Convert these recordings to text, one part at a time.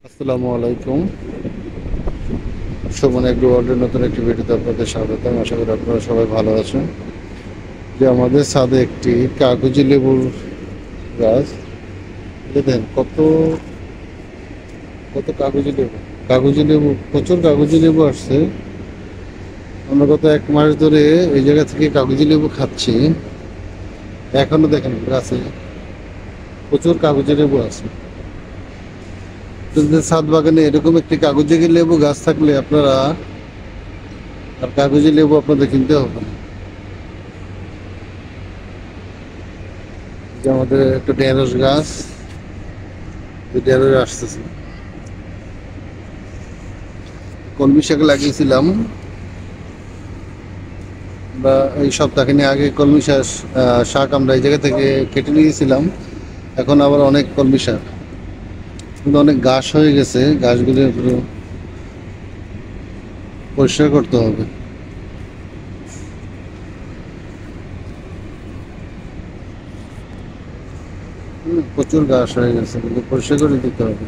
আসসালামু আলাইকুম। শোভন এগ্রো ওয়ার্ল্ডের নতুন একটি ভিডিওতে আপনাদের স্বাগতম। আশা করি আপনারা সবাই ভালো আছেন। যে আমাদের ছাদে একটি কাগজি লেবুর গাছ, দেখেন কত কত কাগজি লেবু, প্রচুর কাগজি লেবু আসছে। আমরা গত 1 মাস ধরে এই জায়গা থেকে কাগজি লেবু খাচ্ছি। এখনো দেখেন গাছে প্রচুর কাগজি লেবু আছে। ছাদ বাগানে এরকম একটি কাগজি লেবু গাছ থাকলে আপনারা আর কাগজি লেবু আপনাদের কিনতে হবে না। যে আমাদের একটা ঢেঁড়স গাছ, ঢেঁড়স আসতেছে। কলমি শাক লাগিয়েছিলাম বা এই সপ্তাহখানি আগে কলমি শাক আমরা এই জায়গা থেকে কেটে নিয়েছিলাম। এখন আবার অনেক কলমি শাক, কিন্তু অনেক ঘাস হয়ে গেছে। ঘাসগুলো পুরো পরিষ্কার করতে হবে। প্রচুর ঘাস হয়ে গেছে, কিন্তু পরিষ্কার করে দিতে হবে।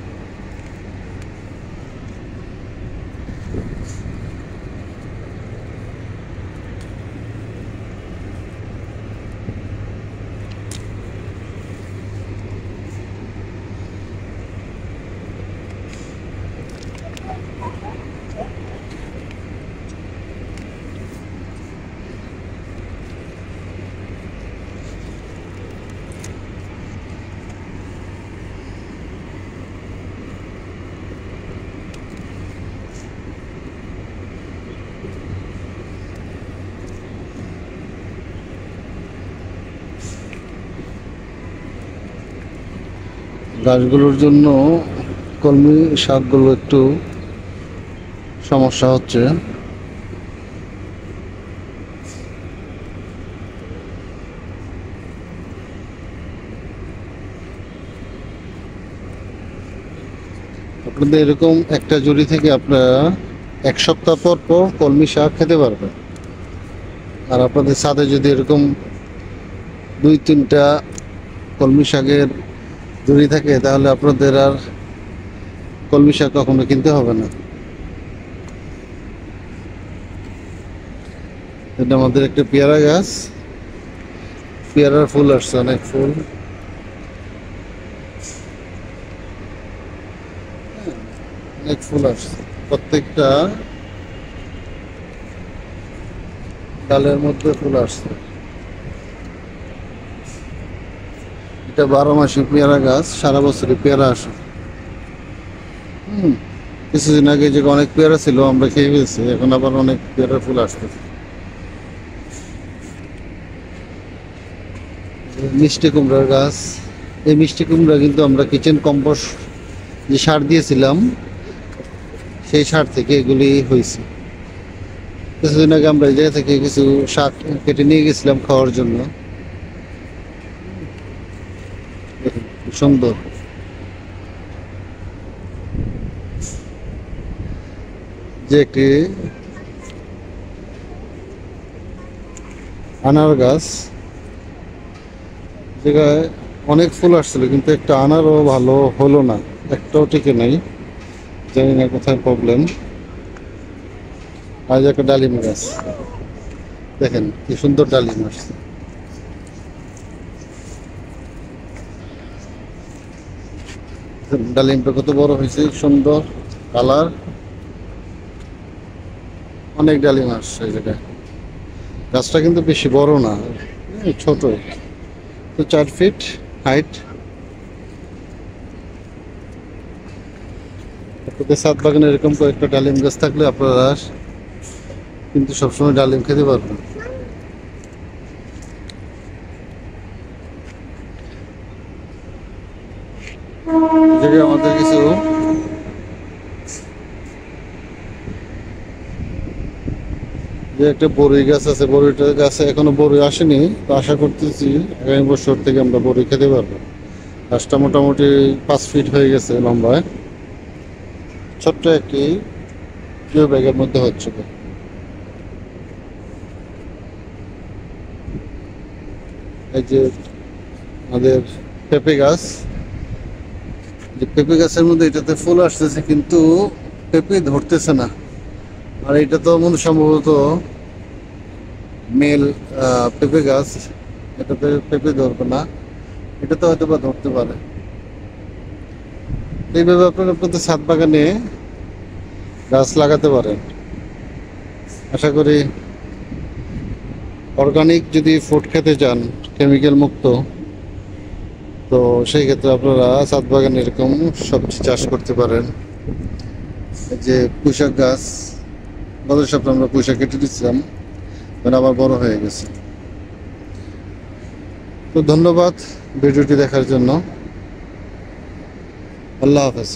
গাছগুলোর জন্য কলমি শাকগুলো একটু সমস্যা হচ্ছে। আপনাদের এরকম একটা জুড়ি থেকে আপনারা 1 সপ্তাহ পর পর কলমি শাক খেতে পারবেন। আর আপনাদের ছাদে যদি এরকম 2-3টা কলমি শাকের জুড়ি থাকে, তাহলে আপনাদের আর কলমি শাক কখনো কিনতে হবে না। এটা আমাদের একটা পেয়ারা গাছ, পেয়ারার ফুল আসছে, অনেক ফুল। অনেক ফুল আসছে, প্রত্যেকটা ডালের মধ্যে ফুল আসছে। এটা 12 মাসি পেয়ারা গাছ, সারা বছরই পেয়ারা আসে। কিছুদিন আগে যে অনেক পেয়ারা ছিল আমরা খেয়ে ফেলছি, এখন আবার অনেক পেয়ারার ফুল আসতেছে। মিষ্টি কুমড়ার গাছ, এই মিষ্টি কুমড়া কিন্তু আমরা কিচেন কম্পোস্ট যে সার দিয়েছিলাম, সেই সার থেকে এগুলি হয়েছে। কিছুদিন আগে আমরা এই জায়গা থেকে কিছু শাক কেটে নিয়ে গেছিলাম খাওয়ার জন্য। খুব সুন্দর। যে একটি আনার গাছ, জায়গায় অনেক ফুল আসছিল, কিন্তু একটা আনারও ভালো হলো না, একটাও টিকে নাই, জানি না কোথায় প্রবলেম। আজ একটা ডালিম গাছ, দেখেন কি সুন্দর ডালিম আসছে। ডালিমটা কত বড় হয়েছে, সুন্দর কালার। অনেক ডালিম আসছে এই জায়গায়। গাছটা কিন্তু বেশি বড় না, ছোট, তো 4 ফিট হাইট। আপনাদের ছাদ বাগানে এরকম কয়েকটা ডালিম গাছ থাকলে আপনারা কিন্তু সবসময় ডালিম খেতে পারবেন। আমাদের কিছু যে একটা বড়ই গাছ আছে, বড়ইটা গাছে এখনো বড়ই আসেনি, তো আশা করতেছি আগামী বছর থেকে আমরা বড়ই খেতে পারবো। গাছটা মোটামুটি 5 ফিট হয়ে গেছে লম্বায়, ছোট্ট একটি জিও ব্যাগের মধ্যে হচ্ছে। এই যে আমাদের পেঁপে গাছ, যে পেঁপে গাছের মধ্যে এটাতে ফুল আসতেছে কিন্তু পেঁপে ধরতেছে না। আর এটা তো মনে সম্ভবত মেল পেঁপে গাছ, এটাতে পেঁপে ধরবে না, এটাতে হয়তো বা ধরতে পারে। এইভাবে আপনারা আপনাদের ছাদ বাগানে গাছ লাগাতে পারেন। আশা করি অর্গানিক যদি ফুড খেতে চান, কেমিক্যাল মুক্ত, তো সেই ক্ষেত্রে আপনারা ছাদ বাগানে এরকম সবজি চাষ করতে পারেন। এই যে পুঁইশাক গাছ, গত সপ্তাহে আমরা পুঁইশাক কেটে দিচ্ছিলাম, মানে আবার বড় হয়ে গেছে। তো ধন্যবাদ ভিডিওটি দেখার জন্য। আল্লাহ হাফেজ।